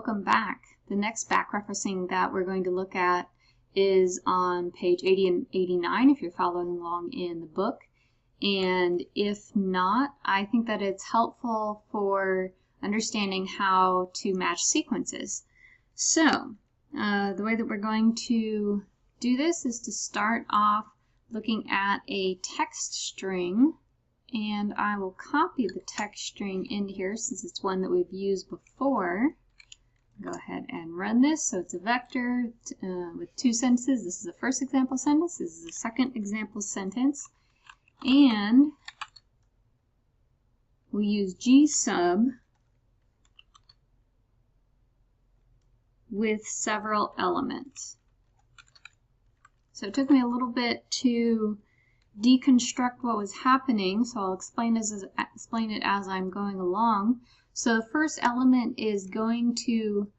welcome back. The next back referencing that we're going to look at is on page 80 and 89 if you're following along in the book. And if not, I think that it's helpful for understanding how to match sequences. So, the way that we're going to do this is to start off looking at a text string. And I will copy the text string in here since it's one that we've used before. Go ahead and run this. So it's a vector with two sentences. This is the first example sentence. This is the second example sentence. And we use gsub with several elements. So it took me a little bit to deconstruct what was happening, so I'll explain it as I'm going along. So the first element is going to,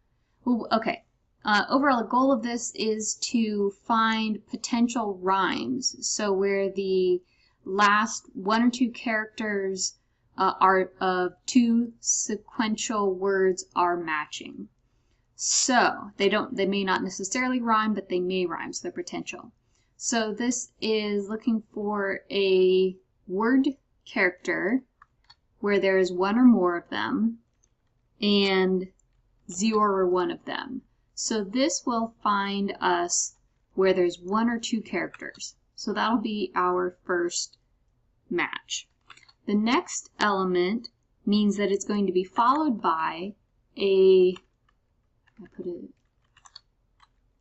overall the goal of this is to find potential rhymes. So where the last one or two characters of two sequential words are matching. So they may not necessarily rhyme, but they may rhyme, so they're potential. So this is looking for a word character where there is one or more of them and 0 or 1 of them. So this will find us where there's one or two characters. So that'll be our first match. The next element means that it's going to be followed by I put a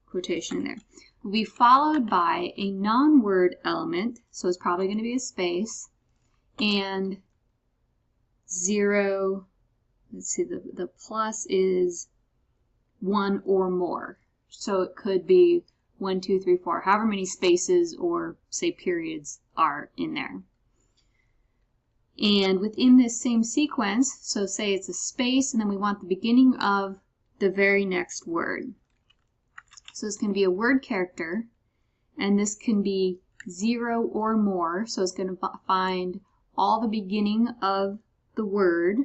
quotation in there. Will be followed by a non-word element, so it's probably going to be a space, and 0, let's see, the plus is 1 or more. So it could be 1, 2, 3, 4, however many spaces or, say, periods are in there. And within this same sequence, so say it's a space, and then we want the beginning of the very next word. So it's going to be a word character, and this can be 0 or more, so it's going to find all the beginning of the word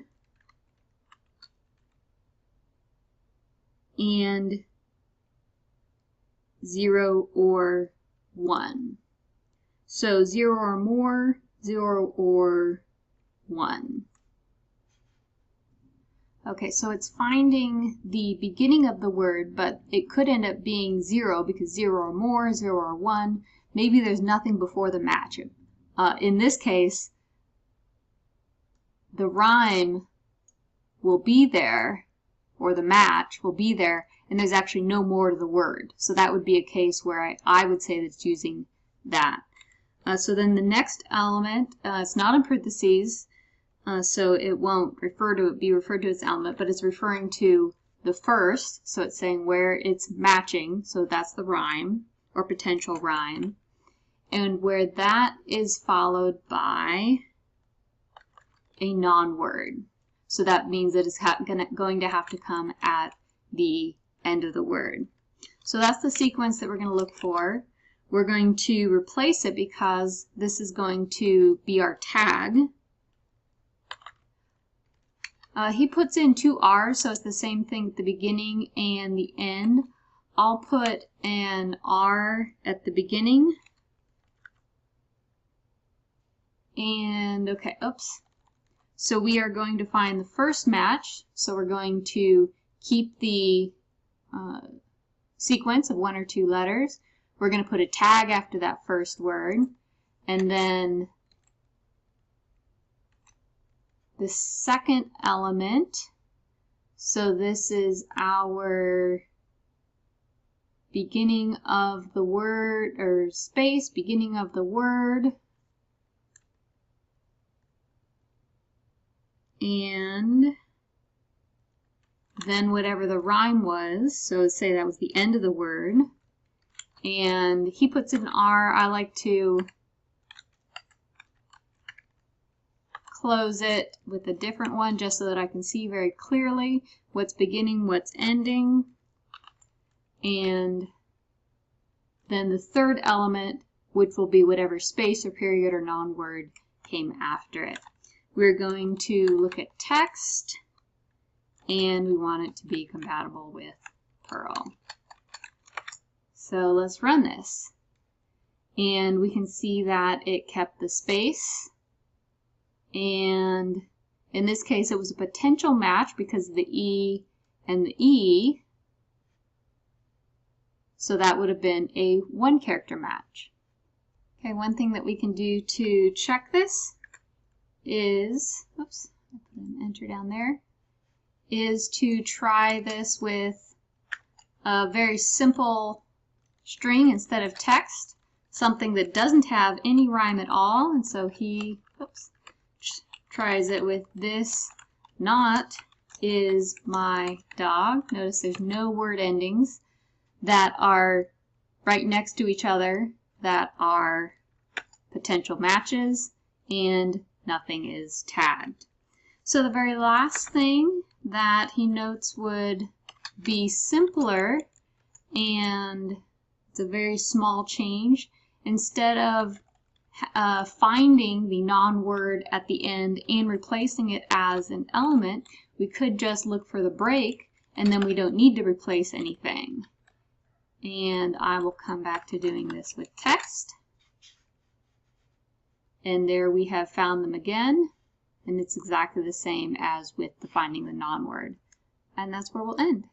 and 0 or 1. So 0 or more, 0 or 1. Okay, so it's finding the beginning of the word, but it could end up being 0 because 0 or more, 0 or 1. Maybe there's nothing before the match. In this case, the rhyme will be there, or the match will be there, and there's actually no more to the word. So that would be a case where I would say that it's using that. So then the next element, it's not in parentheses, so it won't be referred to as element, but it's referring to the first, so it's saying where it's matching, so that's the rhyme or potential rhyme, and where that is followed by a non-word. So that means that it's going to have to come at the end of the word. So that's the sequence that we're going to look for. We're going to replace it because this is going to be our tag. He puts in 2 R's, so it's the same thing at the beginning and the end. I'll put an R at the beginning. And, okay, oops. So we are going to find the first match. So we're going to keep the sequence of 1 or 2 letters. We're going to put a tag after that first word. And then the second element, so this is our beginning of the word, or space, beginning of the word, and then whatever the rhyme was, so let's say that was the end of the word, and he puts in R. I like to close it with a different one just so that I can see very clearly what's beginning, what's ending. And then the third element, which will be whatever space or period or non-word came after it. We're going to look at text, and we want it to be compatible with Perl. So let's run this. And we can see that it kept the space. And in this case, it was a potential match because of the E and the E. So that would have been a one-character match. Okay, one thing that we can do to check this is, oops, I put an enter down there, is to try this with a very simple string instead of text, something that doesn't have any rhyme at all. And so he, oops, tries it with "this not is my dog." Notice there's no word endings that are right next to each other that are potential matches, and nothing is tagged. So the very last thing that he notes would be simpler, and it's a very small change. Instead of finding the non-word at the end and replacing it as an element, we could just look for the break, and then we don't need to replace anything. And I will come back to doing this with text. And there we have found them again, and it's exactly the same as with the finding the non-word. And that's where we'll end.